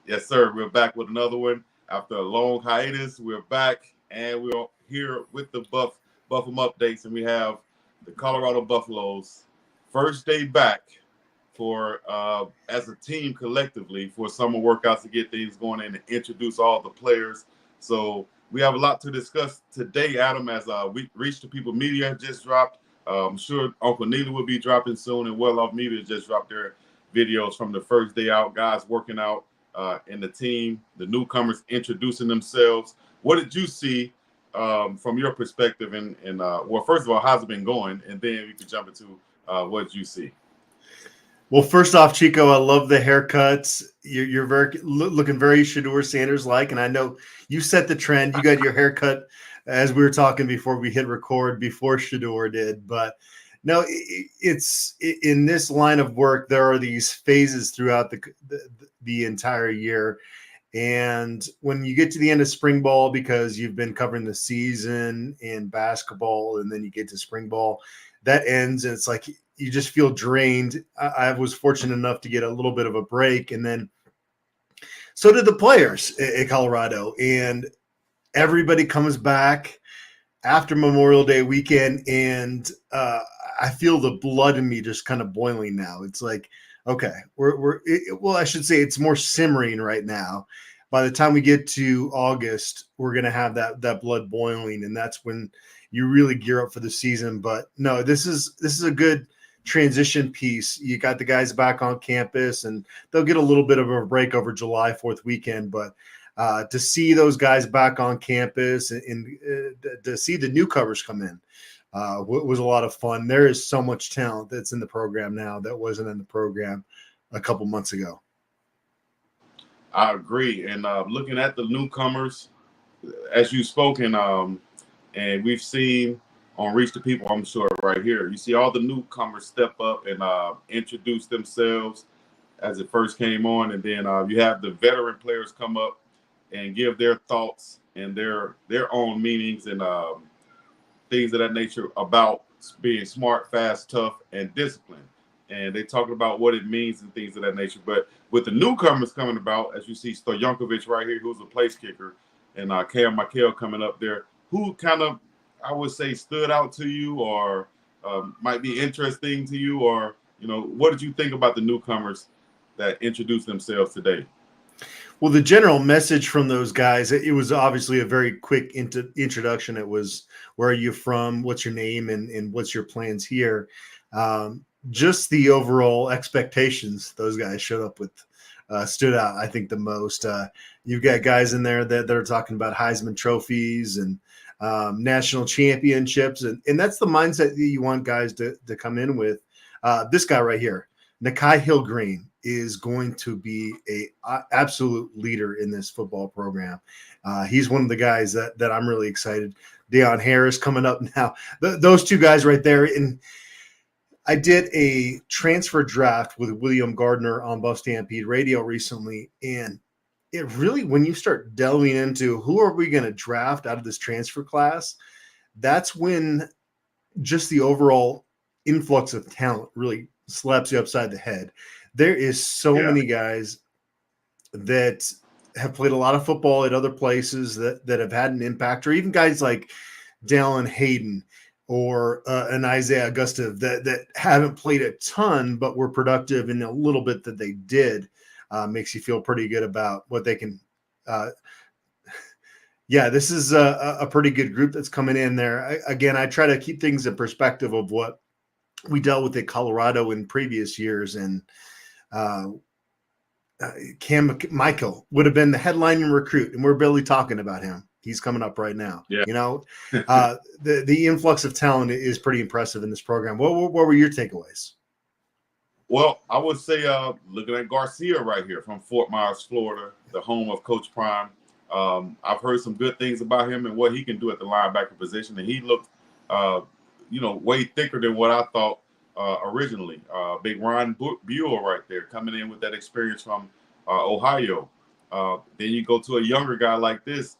Yes, sir. We're back with another one after a long hiatus. We're back, and we're here with the Buffum updates, and we have the Colorado Buffaloes first day back for as a team collectively for summer workouts to get things going and introduce all the players. So we have a lot to discuss today, Adam. As we Reach the People Media just dropped. I'm sure Uncle Neely will be dropping soon, and Well Off Media just dropped their videos from the first day out, guys working out in the team, the newcomers introducing themselves. What did you see from your perspective? And well, first of all, how's it been going? And then we could jump into what did you see? Well, first off, Chico, I love the haircuts. You're very looking very Shedeur Sanders-like, and I know you set the trend. You got your haircut as we were talking before we hit record, before Shedeur did. But no, it's in this line of work, there are these phases throughout the entire year. And when you get to the end of spring ball, because you've been covering the season in basketball, and then you get to spring ball, that ends, and it's like you just feel drained. I was fortunate enough to get a little bit of a break, and then so did the players at Colorado, and everybody comes back after Memorial Day weekend, and I feel the blood in me just kind of boiling now. It's like, okay, well, I should say it's more simmering right now. By the time we get to August, we're going to have that blood boiling, and that's when you really gear up for the season. But no, this is a good transition piece. You got the guys back on campus, and they'll get a little bit of a break over July 4th weekend. But to see those guys back on campus and to see the newcomers come in was a lot of fun. There is so much talent that's in the program now that wasn't in the program a couple months ago. I agree. And looking at the newcomers, as you've spoken, and we've seen on Reach the People, I'm sure right here, you see all the newcomers step up and introduce themselves as it first came on. And then you have the veteran players come up and give their thoughts and their own meanings and things of that nature about being smart, fast, tough, and disciplined. And they talking about what it means and things of that nature. But with the newcomers coming about, as you see Stoyankovic right here, who's a place kicker, and Cam Michael coming up there, who kind of, I would say, stood out to you or might be interesting to you, or, what did you think about the newcomers that introduced themselves today? Well, the general message from those guys, it was obviously a very quick introduction. It was, where are you from? What's your name? And what's your plans here? Just the overall expectations those guys showed up with stood out, I think, the most. You've got guys in there that are talking about Heisman trophies and national championships. And that's the mindset that you want guys to come in with. This guy right here, Nakai Hill-Green, is going to be a absolute leader in this football program. He's one of the guys that I'm really excited. Deion Harris coming up now. Those two guys right there. And I did a transfer draft with William Gardner on Buff Stampede Radio recently, and it really, when you start delving into who are we going to draft out of this transfer class, that's when just the overall influx of talent really slaps you upside the head. There is so many guys that have played a lot of football at other places that have had an impact, or even guys like Dallin Hayden or an Isaiah Augusta that haven't played a ton but were productive in a little bit that they did. Makes you feel pretty good about what they can. This is a pretty good group that's coming in there. I try to keep things in perspective of what we dealt with at Colorado in previous years, and Cam Michael would have been the headlining recruit, and we're barely talking about him. He's coming up right now. Yeah. The influx of talent is pretty impressive in this program. What were your takeaways? Well, I would say looking at Garcia right here from Fort Myers, Florida, the home of Coach Prime. I've heard some good things about him and what he can do at the linebacker position, and he looked, way thicker than what I thought originally. Big Ron Buell right there coming in with that experience from Ohio. Then you go to a younger guy like this,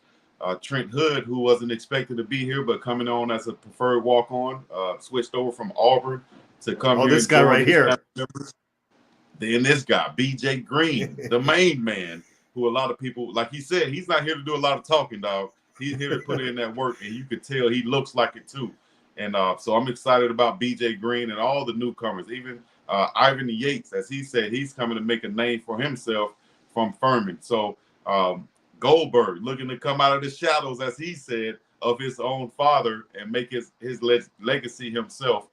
Trent Hood, who wasn't expected to be here, but coming on as a preferred walk-on, switched over from Auburn to come here. This guy right here. Then this guy, BJ Green, the main man, who a lot of people, like he said, he's not here to do a lot of talking, dog. He's here to put in that work, and you could tell he looks like it too. And so I'm excited about BJ Green and all the newcomers, even Ivan Yates, as he said, he's coming to make a name for himself from Furman. So Goldberg looking to come out of the shadows, as he said, of his own father and make his legacy himself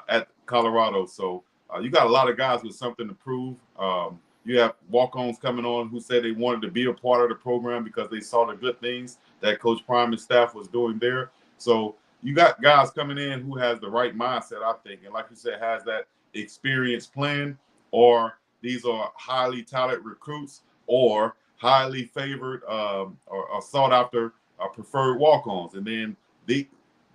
at Colorado. So you got a lot of guys with something to prove. You have walk-ons coming on who said they wanted to be a part of the program because they saw the good things that Coach Prime and staff was doing there. So you got guys coming in who has the right mindset, I think, and like you said, has that experience plan, or these are highly talented recruits or highly favored or sought after preferred walk-ons. And then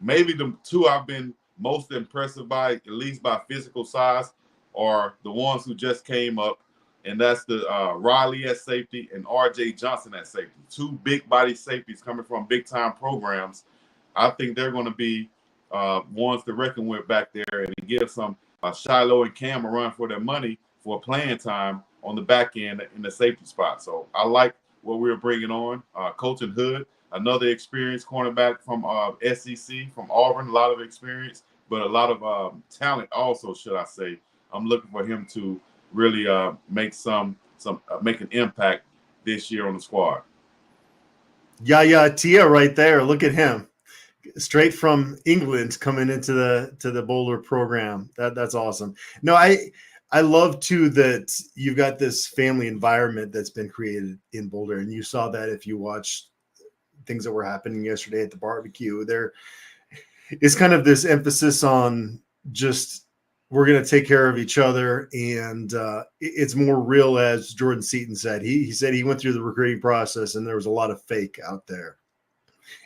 maybe the two I've been most impressive by, at least by physical size, are the ones who just came up, and that's the Riley at safety and RJ Johnson at safety. Two big body safeties coming from big time programs. I think they're going to be ones to reckon with back there and give some Shiloh and Cam a run for their money for playing time on the back end in the safety spot. So I like what we're bringing on. Colton Hood, another experienced cornerback from SEC, from Auburn, a lot of experience, but a lot of talent also, should I say. I'm looking for him to really make make an impact this year on the squad. Yaya Tia right there. Look at him. Straight from England coming into the Boulder program. That's awesome. No, I love too that you've got this family environment that's been created in Boulder, and you saw that if you watched things that were happening yesterday at the barbecue. There is kind of this emphasis on just we're going to take care of each other, and it's more real, as Jordan Seaton said. He said he went through the recruiting process, and there was a lot of fake out there.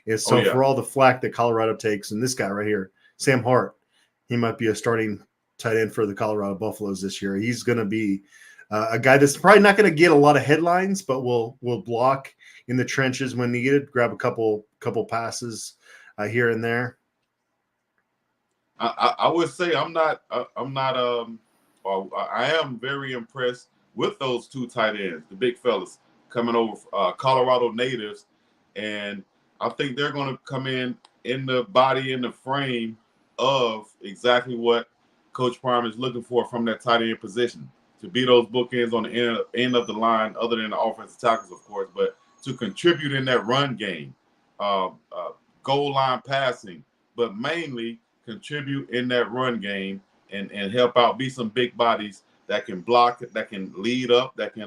And so for all the flack that Colorado takes, and this guy right here, Sam Hart, he might be a starting tight end for the Colorado Buffaloes this year. He's going to be a guy that's probably not going to get a lot of headlines, but will block in the trenches when needed, grab a couple passes here and there. I would say I am very impressed with those two tight ends, the big fellas coming over, Colorado natives, and I think they're going to come in the body, in the frame of exactly what Coach Prime is looking for from that tight end position, to be those bookends on the end of the line, other than the offensive tackles, of course, but to contribute in that run game, goal line passing, but mainly contribute in that run game and help out, be some big bodies that can block, that can lead up, that can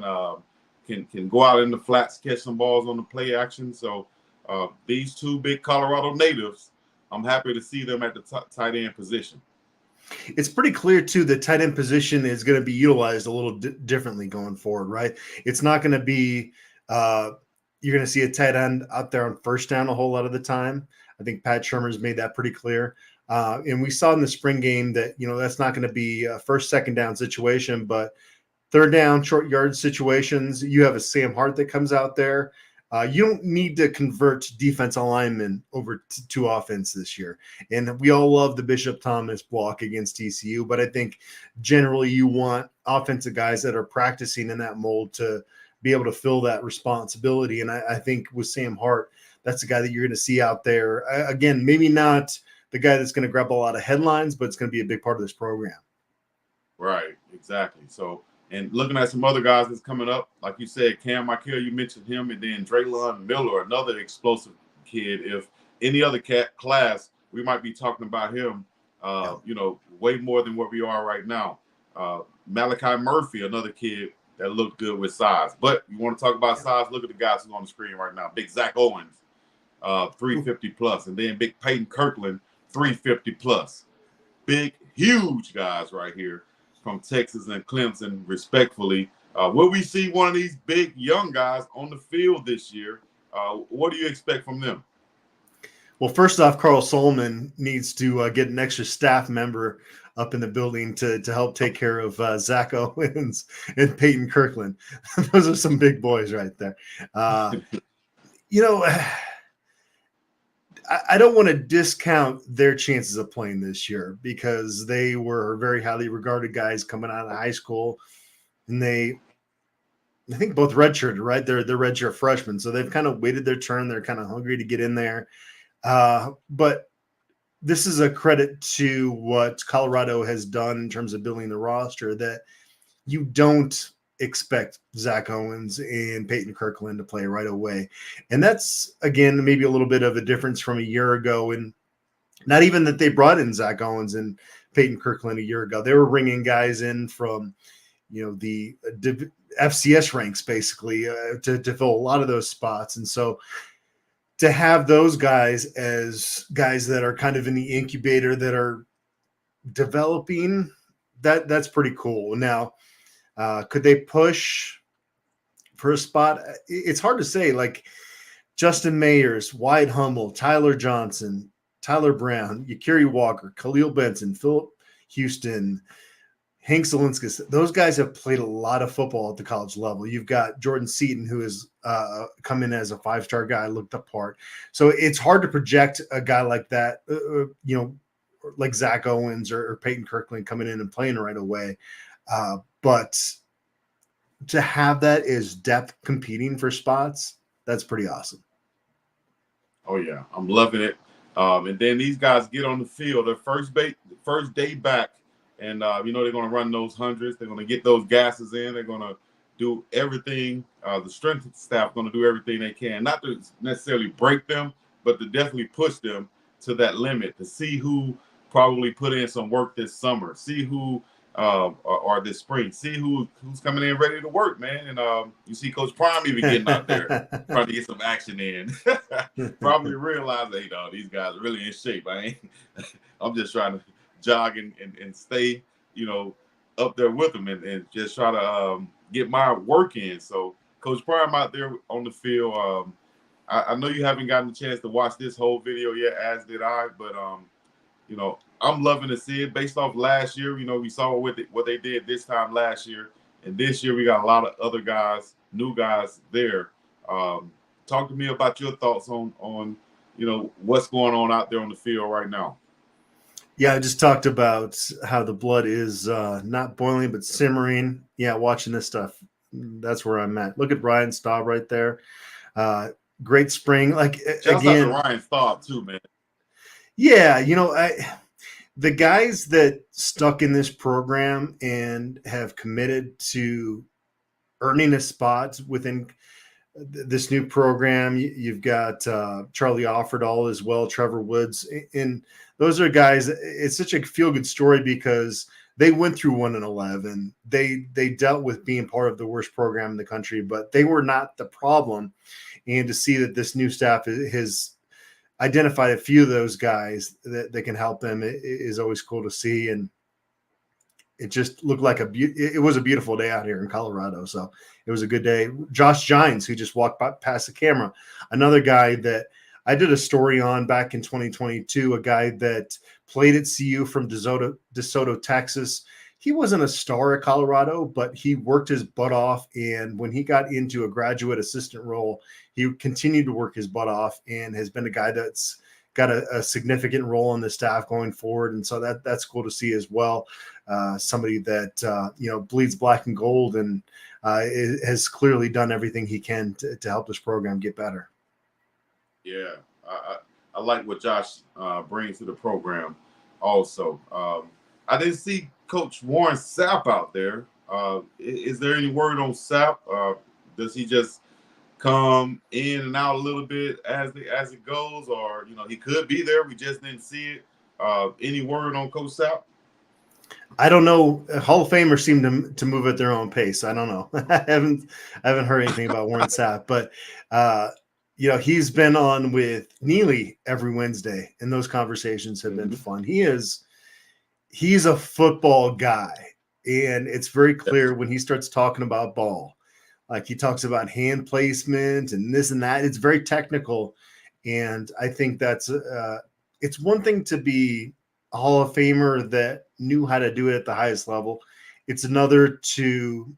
go out in the flats, catch some balls on the play action. So these two big Colorado natives, I'm happy to see them at the tight end position. It's pretty clear, too, the tight end position is going to be utilized a little differently going forward, right? It's not going to be you're going to see a tight end out there on first down a whole lot of the time. I think Pat Shurmur's made that pretty clear. And we saw in the spring game that, that's not going to be a first, second down situation, but third down, short yard situations. You have a Sam Hart that comes out there. You don't need to convert defensive linemen over to offense this year. And we all love the Bishop Thomas block against TCU, but I think generally you want offensive guys that are practicing in that mold to be able to fill that responsibility. And I think with Sam Hart, that's the guy that you're going to see out there. Again, maybe not the guy that's going to grab a lot of headlines, but it's going to be a big part of this program. Right, exactly. So, and looking at some other guys that's coming up, like you said, Cam Michael, you mentioned him, and then Draylon Miller, another explosive kid. If any other class, we might be talking about him, way more than what we are right now. Malachi Murphy, another kid that looked good with size. But you want to talk about size, look at the guys who's on the screen right now. Big Zach Owens, 350 plus, and then Big Peyton Kirkland, 350 plus. Big, huge guys right here from Texas and Clemson, respectfully. Will we see one of these big young guys on the field this year? What do you expect from them? Well, first off, Carl Solomon needs to get an extra staff member up in the building to help take care of Zach Owens and Peyton Kirkland. Those are some big boys right there. I don't want to discount their chances of playing this year because they were very highly regarded guys coming out of high school, and they I think both redshirted, right? They're redshirt freshmen, so they've kind of waited their turn. They're kind of hungry to get in there. But this is a credit to what Colorado has done in terms of building the roster, that you don't expect Zach Owens and Peyton Kirkland to play right away. And that's, again, maybe a little bit of a difference from a year ago. And not even that they brought in Zach Owens and Peyton Kirkland a year ago. They were bringing guys in from, the FCS ranks, basically, to fill a lot of those spots. And so to have those guys as guys that are kind of in the incubator that are developing, that's pretty cool. Now, could they push for a spot? It's hard to say. Like Justin Mayers, Wyatt Hummel, Tyler Johnson, Tyler Brown, Yakiri Walker, Khalil Benson, Philip Houston, Hank Zelinskas, those guys have played a lot of football at the college level. You've got Jordan Seaton, who has come in as a 5-star guy, looked apart. So it's hard to project a guy like that, like Zach Owens or Peyton Kirkland coming in and playing right away. But to have that as depth competing for spots, that's pretty awesome. Oh, yeah. I'm loving it. And then these guys get on the field, their first day back, and, they're going to run those hundreds. They're going to get those gases in. They're going to do everything. The strength staff going to do everything they can, not to necessarily break them, but to definitely push them to that limit, to see who probably put in some work this summer, see who or this spring, see who's coming in ready to work, man. And you see Coach Prime even getting out there trying to get some action in. Probably realize, hey, these guys are really in shape. I'm just trying to jog and stay, up there with them and just try to get my work in. So Coach Prime out there on the field. I know you haven't gotten a chance to watch this whole video yet, as did I, but I'm loving to see it based off last year. We saw what they did this time last year, and this year we got a lot of other guys, new guys there. Talk to me about your thoughts on what's going on out there on the field right now. Yeah, I just talked about how the blood is not boiling but simmering. Yeah, watching this stuff, that's where I'm at. Look at Ryan Staub right there. Great spring. Shout out to Ryan Staub too, man. Yeah, the guys that stuck in this program and have committed to earning a spot within this new program, you've got Charlie Offerdahl as well, Trevor Woods, and those are guys. It's such a feel-good story because they went through 1-11. They dealt with being part of the worst program in the country, but they were not the problem. And to see that this new staff has identified a few of those guys that can help them is always cool to see. And it just looked like it was a beautiful day out here in Colorado. So it was a good day. Josh Gines, who just walked past the camera, another guy that I did a story on back in 2022, a guy that played at CU from DeSoto, Texas. He wasn't a star at Colorado, but he worked his butt off. And when he got into a graduate assistant role, he continued to work his butt off and has been a guy that's got a significant role in the staff going forward. And so that's cool to see as well. Somebody that, bleeds black and gold and has clearly done everything he can to help this program get better. Yeah, I like what Josh brings to the program also. I didn't see Coach Warren Sapp out there. Is there any word on Sapp? Does he just come in and out a little bit as it goes, or he could be there, we just didn't see it? Any word on Coach Sapp? I don't know. Hall of Famers seem to move at their own pace. I don't know. I haven't heard anything about Warren Sapp, but he's been on with Neely every Wednesday, and those conversations have been fun. He's a football guy, and it's very clear when he starts talking about ball. Like he talks about hand placement and this and that. It's very technical, and I think that's it's one thing to be a Hall of Famer that knew how to do it at the highest level. It's another to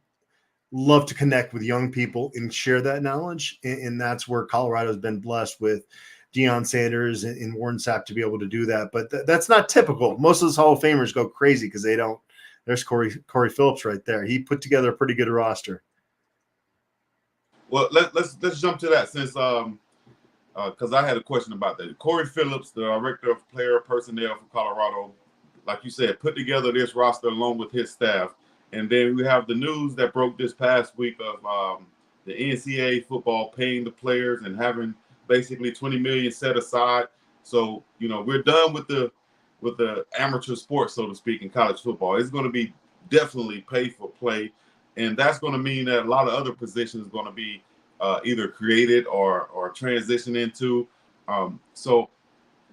love to connect with young people and share that knowledge, and that's where Colorado's been blessed with Deion Sanders and Warren Sapp to be able to do that. But that's not typical. Most of those Hall of Famers go crazy because they don't. There's Corey Phillips right there. He put together a pretty good roster. Well, let's jump to that since because I had a question about that. Corey Phillips, the director of player personnel for Colorado, like you said, put together this roster along with his staff. And then we have the news that broke this past week of the NCAA football paying the players and having basically $20 million set aside. So, you know, we're done with the amateur sports, so to speak, in college football. It's going to be definitely pay for play. And that's going to mean that a lot of other positions are going to be either created or transitioned into. So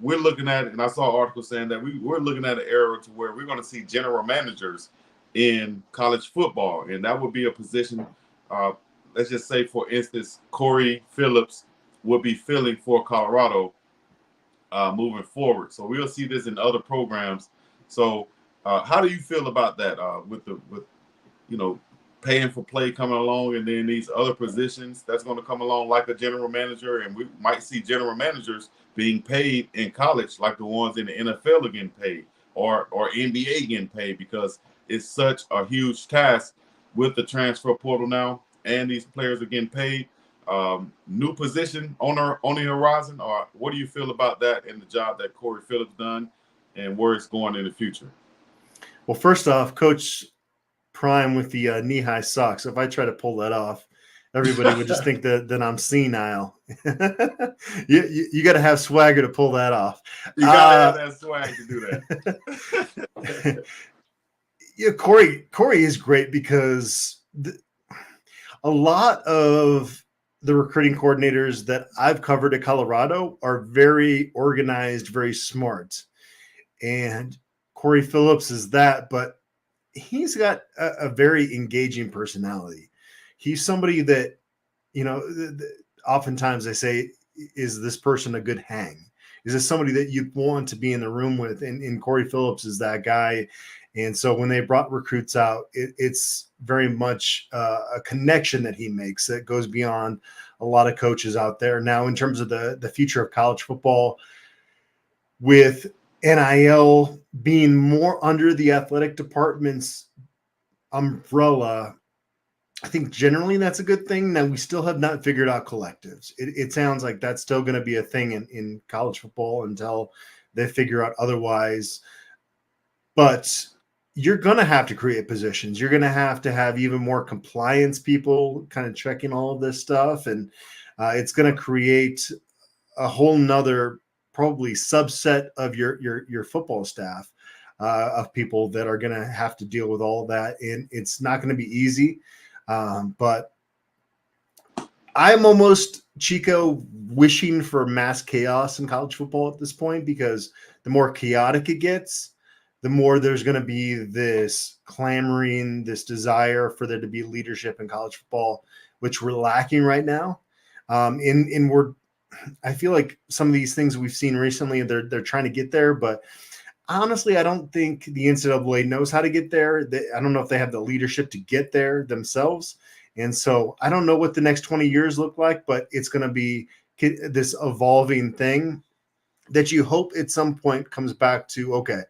we're looking at it, and I saw an article saying that we're looking at an era to where we're going to see general managers in college football, and that would be a position. Let's just say, for instance, Corey Phillips will be filling for Colorado moving forward. So we'll see this in other programs. So how do you feel about that with you know, paying for play coming along, and then these other positions that's going to come along like a general manager, and we might see general managers being paid in college like the ones in the NFL are getting paid, or NBA getting paid, because it's such a huge task with the transfer portal now, and these players are getting paid. New position on the horizon, or what do you feel about that and the job that Corey Phillips done and where it's going in the future? Well, first off, Coach Prime with the knee-high socks. If I try to pull that off, everybody would just think that I'm senile. you got to have swagger to pull that off. You got to have that swag to do that. Yeah, Corey is great because a lot of the recruiting coordinators that I've covered at Colorado are very organized, very smart. And Corey Phillips is that, but he's got a very engaging personality. He's somebody that, you know, oftentimes I say, is this person a good hang? Is this somebody that you want to be in the room with? And Corey Phillips is that guy. And so when they brought recruits out, it's very much a connection that he makes that goes beyond a lot of coaches out there. Now, in terms of the future of college football, with NIL being more under the athletic department's umbrella, I think generally that's a good thing. Now, we still have not figured out collectives. It sounds like that's still going to be a thing in college football until they figure out otherwise. But you're going to have to create positions. You're going to have even more compliance people kind of checking all of this stuff. And it's going to create a whole nother probably subset of your football staff of people that are going to have to deal with all of that. And it's not going to be easy. But I'm almost, Chico, wishing for mass chaos in college football at this point, because the more chaotic it gets, the more there's going to be this clamoring, this desire for there to be leadership in college football, which we're lacking right now. I feel like some of these things we've seen recently, they're trying to get there, but honestly, I don't think the NCAA knows how to get there. I don't know if they have the leadership to get there themselves. And so I don't know what the next 20 years look like, but it's going to be this evolving thing that you hope at some point comes back to, okay,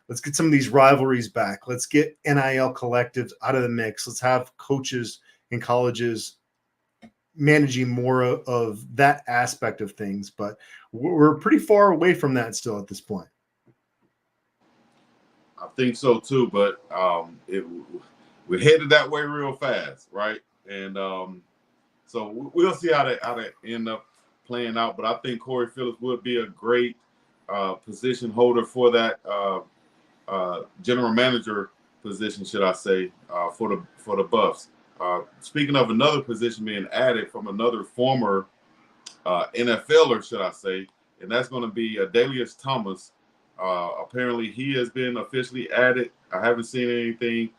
let's get some of these rivalries back. Let's get NIL collectives out of the mix. Let's have coaches in colleges managing more of that aspect of things. But we're pretty far away from that still at this point. I think so too, but we're headed that way real fast, right? And so we'll see how that end up playing out. But I think Corey Phillips would be a great position holder for that general manager position, should I say, for the Buffs. Speaking of another position being added from another former NFLer, should I say, and that's going to be Dalius Thomas. Apparently, he has been officially added. I haven't seen anything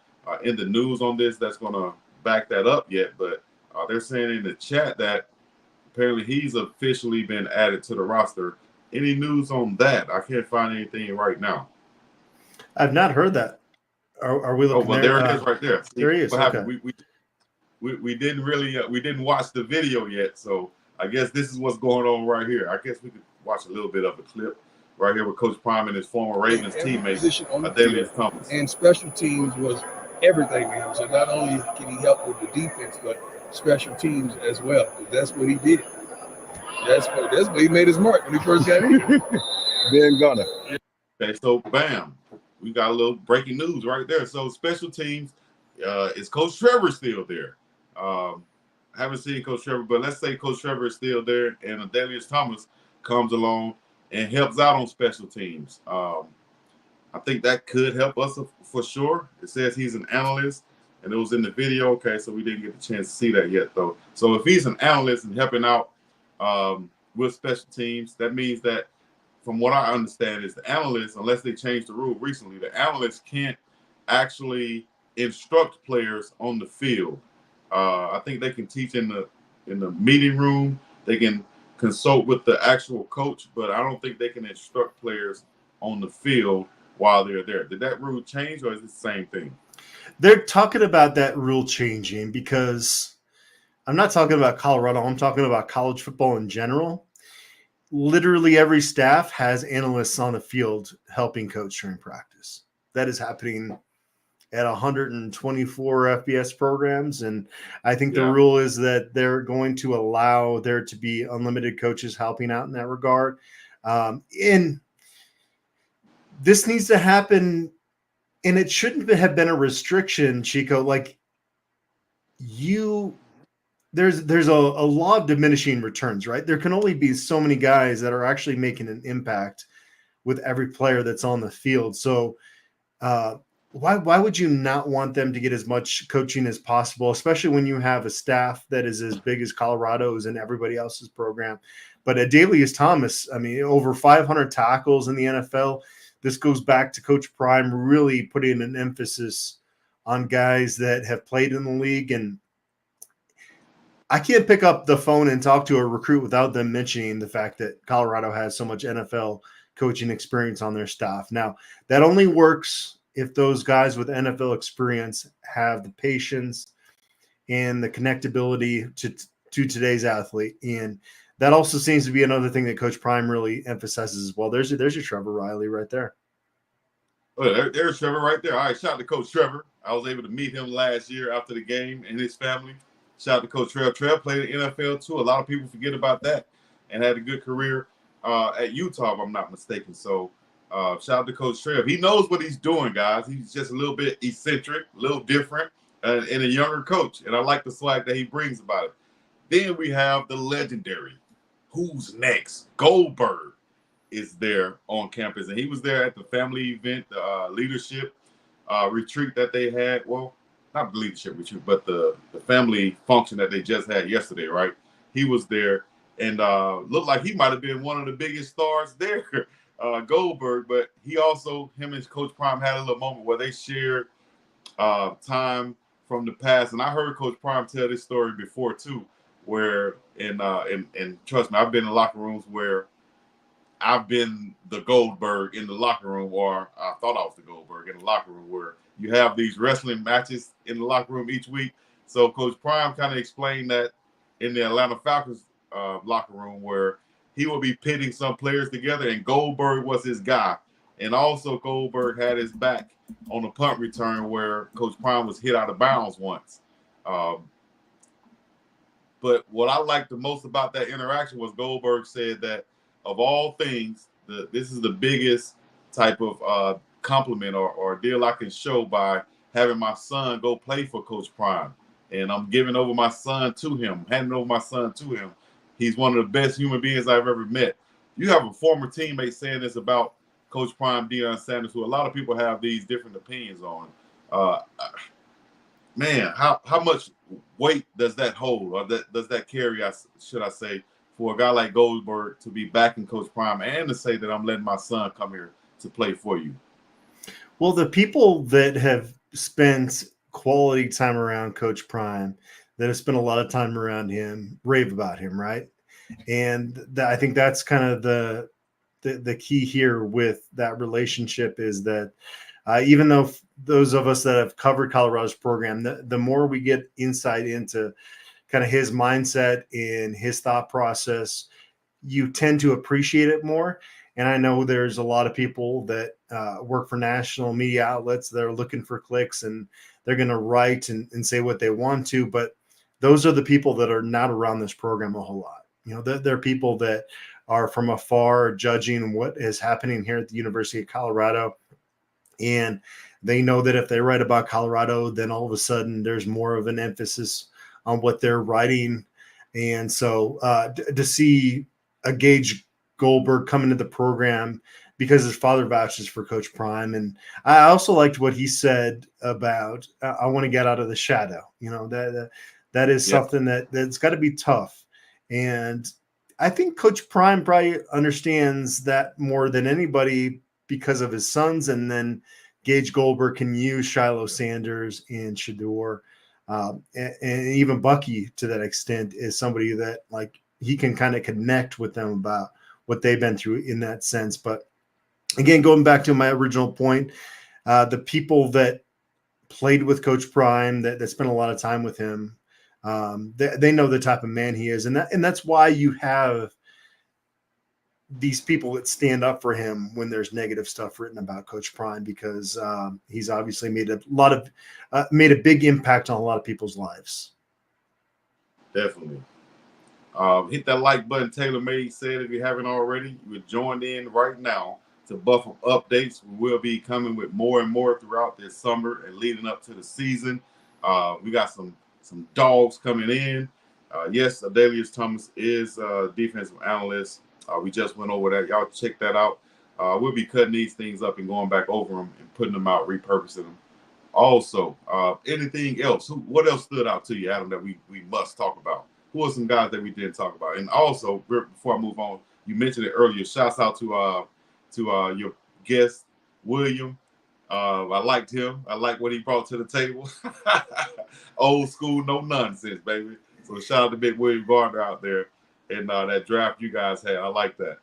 in the news on this that's going to back that up yet, but they're saying in the chat that apparently he's officially been added to the roster. Any news on that? I can't find anything right now. I've not heard that. Are we looking? Oh, well, there it is right there. See, there he is. What okay. happened? We didn't really we didn't watch the video yet, so I guess this is what's going on right here. I guess we could watch a little bit of the clip right here with Coach Prime and his former Ravens teammate, Dalius Thomas. And special teams was everything to him. So not only can he help with the defense, but special teams as well. That's what he did. That's what he made his mark when he first got in. Being Gunner. Okay, so bam, we got a little breaking news right there. So special teams, is Coach Trevor still there? I haven't seen Coach Trevor, but let's say Coach Trevor is still there, and Adelius Thomas comes along and helps out on special teams. I think that could help us for sure. It says he's an analyst, and it was in the video. Okay, so we didn't get the chance to see that yet, though. So if he's an analyst and helping out with special teams, that means that, from what I understand, is the analysts, unless they changed the rule recently, the analysts can't actually instruct players on the field. I think they can teach in the meeting room. They can consult with the actual coach, but I don't think they can instruct players on the field while they're there. Did that rule change, or is it the same thing? They're talking about that rule changing because I'm not talking about Colorado. I'm talking about college football in general. Literally every staff has analysts on the field helping coach during practice. That is happening at 124 FBS programs. And I think the rule is that they're going to allow there to be unlimited coaches helping out in that regard. And this needs to happen, and it shouldn't have been a restriction, Chico. Like there's a law of diminishing returns, right? There can only be so many guys that are actually making an impact with every player that's on the field. So why would you not want them to get as much coaching as possible, especially when you have a staff that is as big as Colorado's and everybody else's program? But Adelius Thomas, I mean, over 500 tackles in the NFL. This goes back to Coach Prime really putting an emphasis on guys that have played in the league. And I can't pick up the phone and talk to a recruit without them mentioning the fact that Colorado has so much NFL coaching experience on their staff. Now, that only works if those guys with NFL experience have the patience and the connectability to today's athlete. And that also seems to be another thing that Coach Prime really emphasizes as well. There's your Trevor Riley right there. Oh, there's Trevor right there. All right, shout out to Coach Trevor. I was able to meet him last year after the game and his family. Shout out to Coach Trev. Trev played in the NFL too. A lot of people forget about that and had a good career at Utah, if I'm not mistaken. So shout out to Coach Trev. He knows what he's doing, guys. He's just a little bit eccentric, a little different, and a younger coach. And I like the swag that he brings about it. Then we have the legendary Who's Next? Goldberg is there on campus. And he was there at the family event, the leadership retreat that they had. Well, not the leadership retreat, but the family function that they just had yesterday, right? He was there and looked like he might have been one of the biggest stars there, Goldberg. But he also, him and Coach Prime had a little moment where they shared time from the past. And I heard Coach Prime tell this story before too, where and trust me, I've been in locker rooms where I've been the Goldberg in the locker room, or I thought I was the Goldberg in the locker room, where you have these wrestling matches in the locker room each week. So Coach Prime kind of explained that in the Atlanta Falcons locker room, where he would be pitting some players together, and Goldberg was his guy. And also Goldberg had his back on the punt return where Coach Prime was hit out of bounds once. But what I liked the most about that interaction was Goldberg said that of all things, this is the biggest type of compliment or deal I can show by having my son go play for Coach Prime. And I'm giving over my son to him, handing over my son to him. He's one of the best human beings I've ever met. You have a former teammate saying this about Coach Prime, Deion Sanders, who a lot of people have these different opinions on. Man, how much weight does that hold, or does that carry, should I say, for a guy like Goldberg to be backing Coach Prime and to say that I'm letting my son come here to play for you? Well, the people that have spent quality time around Coach Prime, that have spent a lot of time around him, rave about him, right? And I think that's kind of the key here with that relationship is that even though those of us that have covered Colorado's program, the more we get insight into kind of his mindset and his thought process, you tend to appreciate it more. And I know there's a lot of people that work for national media outlets that are looking for clicks, and they're going to write and say what they want to. But those are the people that are not around this program a whole lot. You know, they're people that are from afar judging what is happening here at the University of Colorado. And they know that if they write about Colorado, then all of a sudden there's more of an emphasis on what they're writing. And so to see a Gage Goldberg come into the program because his father vouches for Coach Prime. And I also liked what he said about, I want to get out of the shadow. You know, that is something that's got to be tough. And I think Coach Prime probably understands that more than anybody because of his sons. And then Gage Goldberg can use Shiloh Sanders and Shedeur, and even Bucky to that extent is somebody that like he can kind of connect with them about what they've been through in that sense. But again, going back to my original point, the people that played with Coach Prime, that spent a lot of time with him, they know the type of man he is. And that's why you have these people that stand up for him when there's negative stuff written about Coach Prime, because he's obviously made a big impact on a lot of people's lives. Definitely. Hit that like button. Taylor Made said, if you haven't already, you're joined in right now to Buffalo updates. We will be coming with more and more throughout this summer and leading up to the season. We got some dogs coming in. Yes, Adelius Thomas is defensive analyst. We just went over that. Y'all check that out. We'll be cutting these things up and going back over them and putting them out, repurposing them. Also, anything else? What else stood out to you, Adam, that we must talk about? Who are some guys that we didn't talk about? And also, before I move on, you mentioned it earlier. Shouts out to your guest, William. I liked him. I like what he brought to the table. Old school, no nonsense, baby. So shout out to Big William Gardner out there. And that draft you guys had. I like that.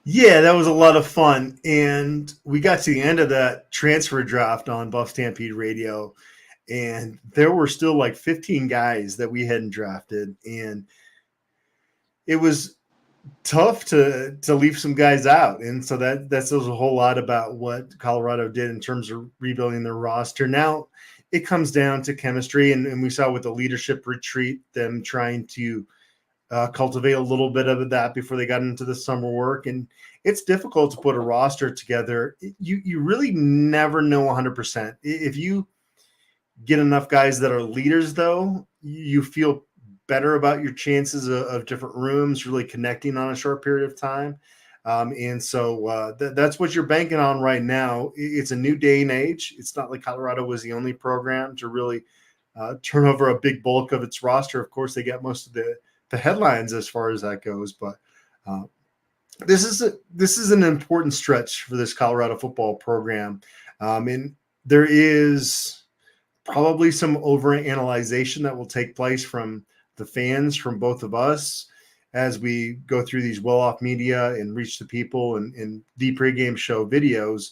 Yeah, that was a lot of fun. And we got to the end of that transfer draft on Buff Stampede Radio, and there were still like 15 guys that we hadn't drafted. And it was tough to leave some guys out. And so that says a whole lot about what Colorado did in terms of rebuilding their roster. Now it comes down to chemistry. And we saw with the leadership retreat, them trying to cultivate a little bit of that before they got into the summer work. And it's difficult to put a roster together. You really never know 100%. If you get enough guys that are leaders, though, you feel better about your chances of different rooms really connecting on a short period of time. And so that's what you're banking on right now. It's a new day and age. It's not like Colorado was the only program to really turn over a big bulk of its roster. Of course, they got most of the headlines as far as that goes, but this is an important stretch for this Colorado football program, and there is probably some overanalyzation that will take place from the fans, from both of us, as we go through these well-off media and reach the people and the pregame show videos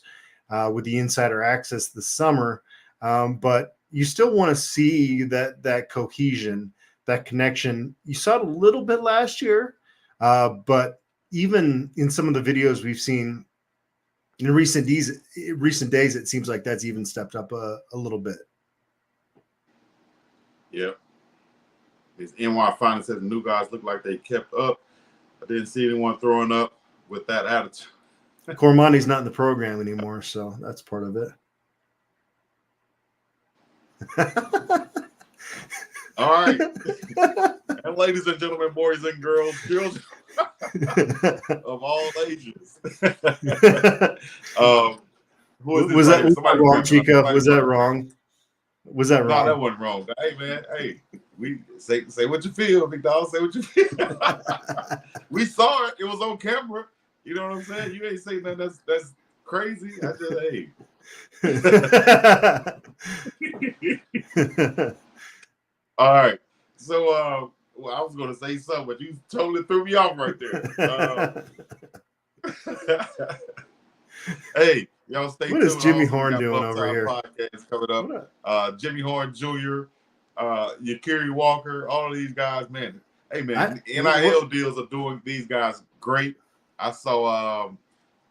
with the insider access this summer. But you still want to see that cohesion, that connection. You saw it a little bit last year, but even in some of the videos we've seen in recent days, it seems like that's even stepped up a little bit. Yep. This NY finally says the new guys look like they kept up. I didn't see anyone throwing up with that attitude. Cormonti's not in the program anymore, so that's part of it. All right. And ladies and gentlemen, boys and girls, children of all ages. Was that wrong, Chico? Was that wrong? Was that wrong? No, that wasn't wrong. Hey, man, we say what you feel, Bigg Dogg. Say what you feel. We saw it. It was on camera. You know what I'm saying? You ain't saying nothing that's crazy. I just, All right. So, I was going to say something, but you totally threw me off right there. Hey, y'all stay tuned. What is Jimmy Horn doing over here? Podcast coming up. Jimmy Horn Jr., Yakiri Walker, all of these guys, man. Hey, man, NIL deals are doing these guys great. I saw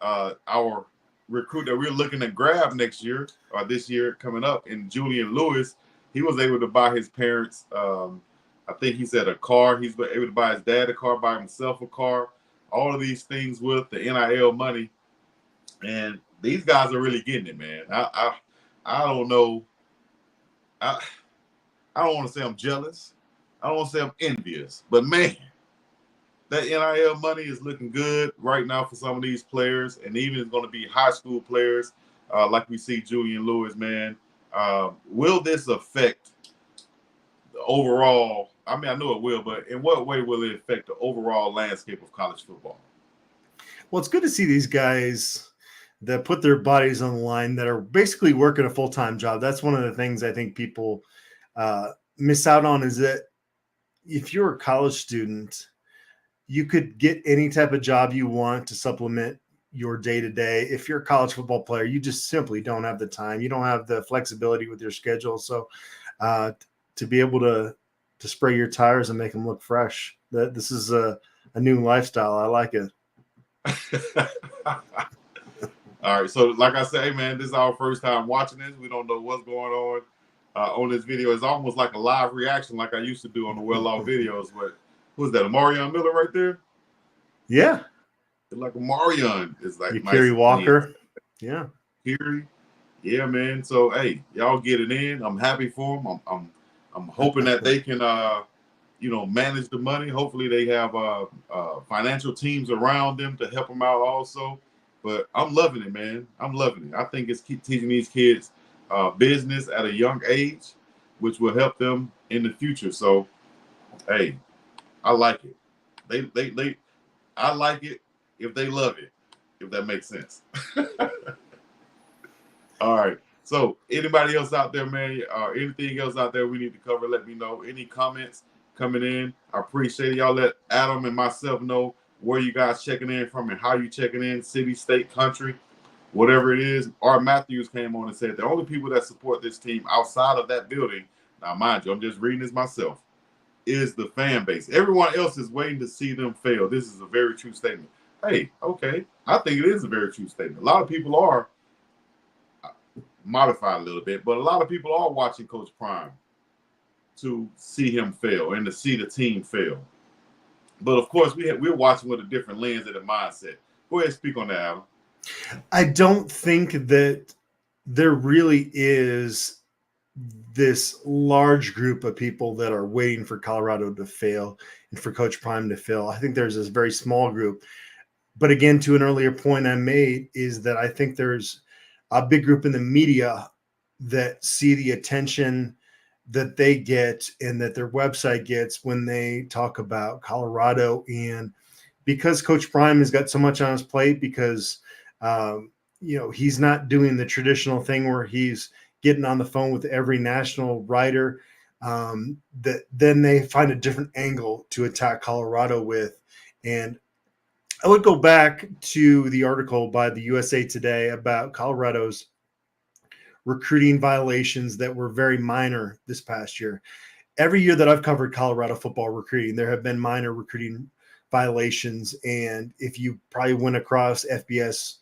our recruit that we're looking to grab next year or this year coming up, in Julian Lewis. He was able to buy his parents I think he said a car. He's been able to buy his dad a car, buy himself a car. All of these things with the NIL money, and these guys are really getting it, man. I don't know. I don't want to say I'm jealous. I don't want to say I'm envious, but man, that NIL money is looking good right now for some of these players, and even it's going to be high school players, like we see Julian Lewis, man. Will this affect the overall? I mean, I know it will, but in what way will it affect the overall landscape of college football? Well, it's good to see these guys that put their bodies on the line that are basically working a full-time job. That's one of the things I think people miss out on, is that if you're a college student, you could get any type of job you want to supplement your day-to-day. If you're a college football player, you just simply don't have the time. You don't have the flexibility with your schedule. So to be able to spray your tires and make them look fresh, this is a new lifestyle. I like it. All right, so like I say, man, this is our first time watching this. We don't know what's going on this video. It's almost like a live reaction, like I used to do on the Well Off videos. But who's that? A Marion Miller right there? Yeah, it's like a Marion. It's like nice Kerry Walker. Yeah, Kerry. Yeah, man. So hey, y'all get it in. I'm happy for them. I'm hoping that they can manage the money. Hopefully they have financial teams around them to help them out also. But I'm loving it, man. I'm loving it. I think it's teaching these kids business at a young age, which will help them in the future. So, hey, I like it. I like it if they love it, if that makes sense. All right. So, anybody else out there, man? Anything else out there we need to cover? Let me know. Any comments coming in? I appreciate it. Y'all let Adam and myself know where you guys checking in from and how you checking in, city, state, country, whatever it is. Art Matthews came on and said the only people that support this team outside of that building, now mind you, I'm just reading this myself, is the fan base. Everyone else is waiting to see them fail. This is a very true statement. Hey, okay. I think it is a very true statement. A lot of people are modified a little bit, but a lot of people are watching Coach Prime to see him fail and to see the team fail. But of course, we're watching with a different lens and a mindset. Go ahead and speak on that, Adam. I don't think that there really is this large group of people that are waiting for Colorado to fail and for Coach Prime to fail. I think there's this very small group. But again, to an earlier point I made, is that I think there's a big group in the media that see the attention that they get and that their website gets when they talk about Colorado. And because Coach Prime has got so much on his plate, because he's not doing the traditional thing where he's getting on the phone with every national writer, that then they find a different angle to attack Colorado with. And I would go back to the article by the USA Today about Colorado's recruiting violations that were very minor this past year. Every year that I've covered Colorado football recruiting, there have been minor recruiting violations. And if you probably went across FBS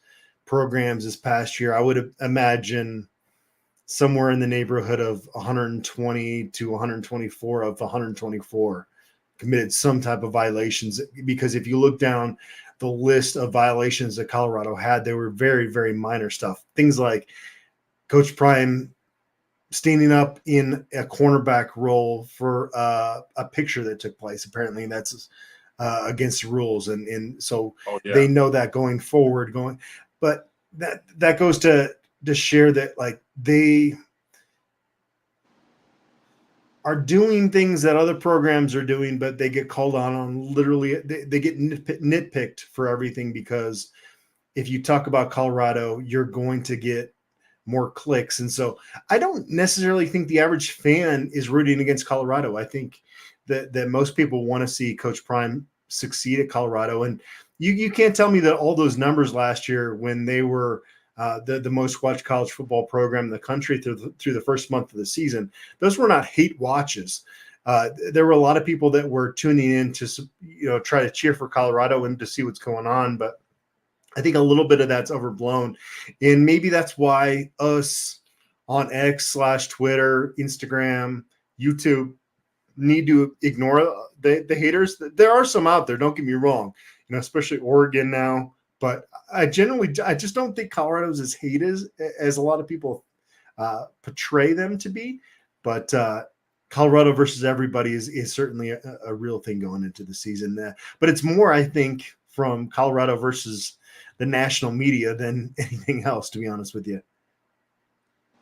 programs this past year, I would imagine somewhere in the neighborhood of 120 to 124 of the 124 committed some type of violations. Because if you look down the list of violations that Colorado had, they were very, very minor stuff. Things like Coach Prime standing up in a cornerback role for a picture that took place. Apparently that's against the rules. And so They know that going forward, but that goes to share that, like, they are doing things that other programs are doing, but they get called on literally, they get nitpicked for everything, because if you talk about Colorado, you're going to get more clicks. And so I don't necessarily think the average fan is rooting against Colorado. I think that most people want to see Coach Prime succeed at Colorado. And you can't tell me that all those numbers last year, when they were the most watched college football program in the country through the first month of the season, those were not hate watches. There were a lot of people that were tuning in to try to cheer for Colorado and to see what's going on. But I think a little bit of that's overblown. And maybe that's why us on X/Twitter, Instagram, YouTube, need to ignore the haters. There are some out there, don't get me wrong, especially Oregon now. But I just don't think Colorado's as hated as a lot of people portray them to be. But Colorado versus everybody is certainly a real thing going into the season. But it's more, I think, from Colorado versus the national media than anything else, to be honest with you.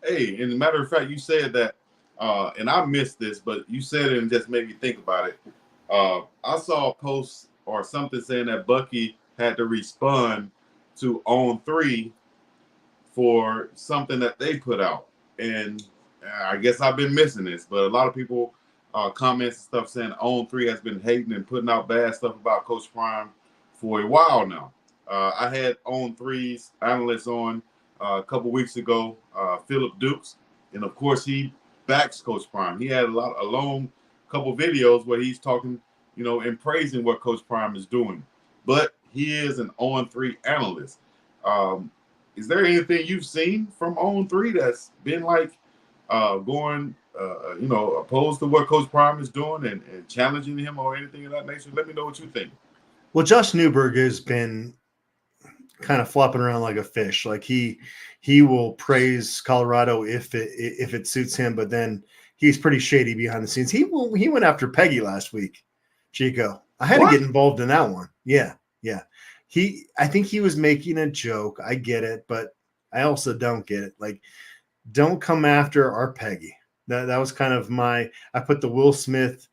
Hey, and as a matter of fact, you said that, and I missed this, but you said it and just made me think about it. I saw a post or something saying that Bucky had to respond to On 3 for something that they put out. And I guess I've been missing this, but a lot of people comments and stuff saying On 3 has been hating and putting out bad stuff about Coach Prime for a while now. I had On 3's analyst on a couple weeks ago, Philip Dukes, and of course he backs Coach Prime. He had a long couple videos where he's talking, and praising what Coach Prime is doing. But he is an On 3 analyst. Is there anything you've seen from On 3 that's been like going, opposed to what Coach Prime is doing and challenging him or anything of that nature? Let me know what you think. Well, Josh Newberg has been kind of flopping around like a fish. Like he will praise Colorado if it suits him, but then he's pretty shady behind the scenes. He went after Peggy last week, Chico. I had to get involved in that one. Yeah. I think he was making a joke. I get it, but I also don't get it. Like, don't come after our Peggy. That was kind of I put the Will Smith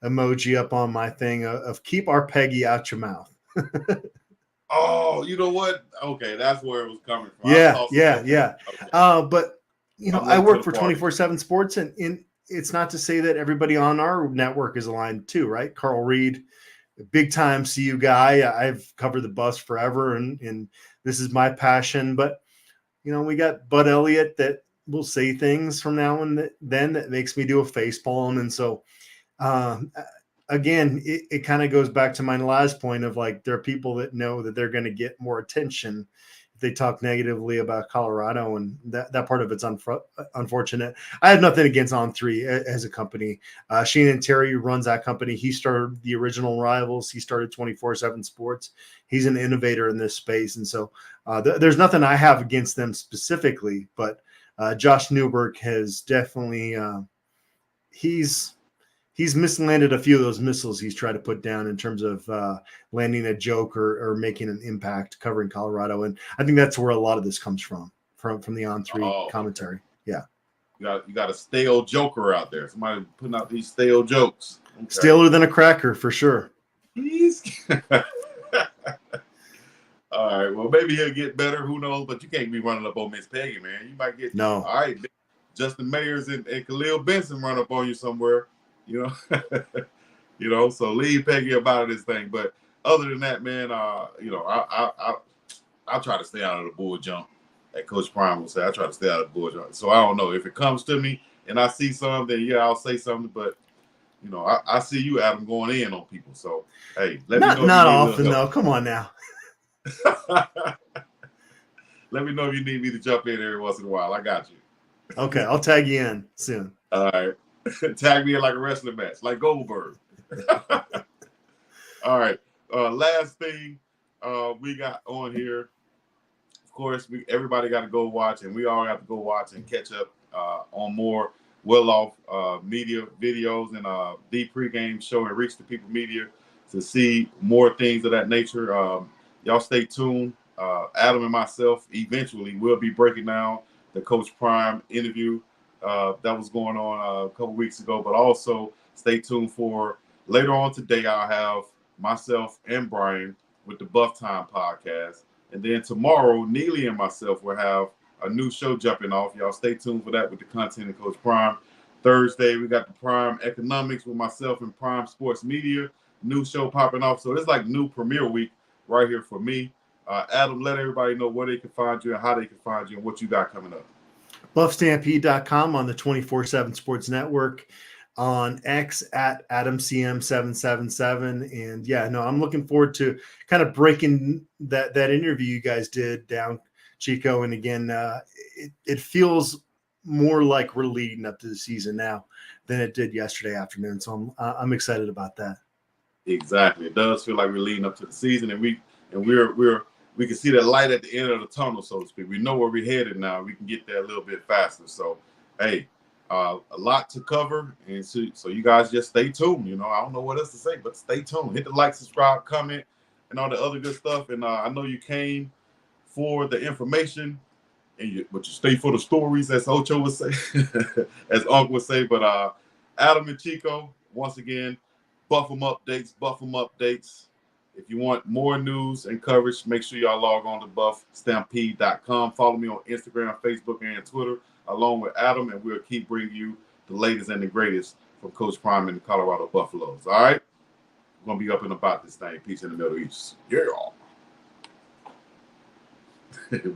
emoji up on my thing of keep our Peggy out your mouth. Oh, you know what? Okay, that's where it was coming from. Yeah. Okay. But I work for 24/7 Sports, and it's not to say that everybody on our network is aligned too, right? Carl Reed, big time CU guy. I've covered the bus forever, and this is my passion. But we got Bud Elliott that will say things from now and then that makes me do a face palm, and so. Again, it kind of goes back to my last point of like there are people that know that they're going to get more attention if they talk negatively about Colorado, and that part of it's unfortunate. I have nothing against On 3 as a company. Shane Terry runs that company. He started the original Rivals. He started 24/7 Sports. He's an innovator in this space, and so there's nothing I have against them specifically. But Josh Newberg has definitely he's mislanded a few of those missiles he's tried to put down in terms of landing a joke or making an impact covering Colorado. And I think that's where a lot of this comes from the On 3 commentary. Yeah. You got a stale joker out there. Somebody putting out these stale jokes. Okay. Staler than a cracker for sure. All right. Well, maybe he'll get better. Who knows? But you can't be running up on Miss Peggy, man. You might get no. All right. Justin Mayers and Khalil Benson run up on you somewhere. So leave Peggy about this thing. But other than that, man, I try to stay out of the bull jump. That Coach Prime will say, I try to stay out of the bull jump. So I don't know if it comes to me and I see something, then I'll say something. But I see you, Adam, going in on people. So hey, let me know. Not often though. Come on now. Let me know if you need me to jump in every once in a while. I got you. Okay, I'll tag you in soon. All right. Tag me in like a wrestling match, like Goldberg. All right. Last thing we got on here. Of course, everybody got to go watch, and we all have to go watch and catch up on more well-off media videos and the pregame show and Reach the People Media to see more things of that nature. Y'all stay tuned. Adam and myself eventually will be breaking down the Coach Prime interview that was going on a couple weeks ago, but also stay tuned for later on today. I'll have myself and Brian with the Buff Time podcast. And then tomorrow, Neely and myself will have a new show jumping off. Y'all stay tuned for that with the content of Coach Prime. Thursday, we got the Prime Economics with myself and Prime Sports Media. New show popping off. So it's like new premiere week right here for me. Adam, let everybody know where they can find you and how they can find you and what you got coming up. BuffStampede.com on the 24/7 Sports Network, on X at AdamCM777. And I'm looking forward to kind of breaking that interview you guys did down, Chico. And again, it feels more like we're leading up to the season now than it did yesterday afternoon. So I'm excited about that. Exactly. It does feel like we're leading up to the season, and we can see the light at the end of the tunnel, so to speak. We know where we're headed now. We can get there a little bit faster. So, hey, a lot to cover, and so you guys just stay tuned. You know, I don't know what else to say, but stay tuned. Hit the like, subscribe, comment, and all the other good stuff. And I know you came for the information, but you stay for the stories, as Ocho would say, as Uncle would say. But Adam and Chico, once again, buff them updates. If you want more news and coverage, make sure y'all log on to buffstampede.com. Follow me on Instagram, Facebook, and Twitter, along with Adam, and we'll keep bringing you the latest and the greatest from Coach Prime and the Colorado Buffaloes. All right? We're going to be up and about this thing. Peace in the Middle East. Yeah.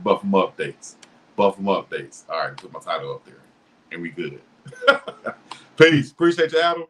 Buff them updates. Buff them updates. All right, put my title up there, and we good. Peace. Appreciate you, Adam.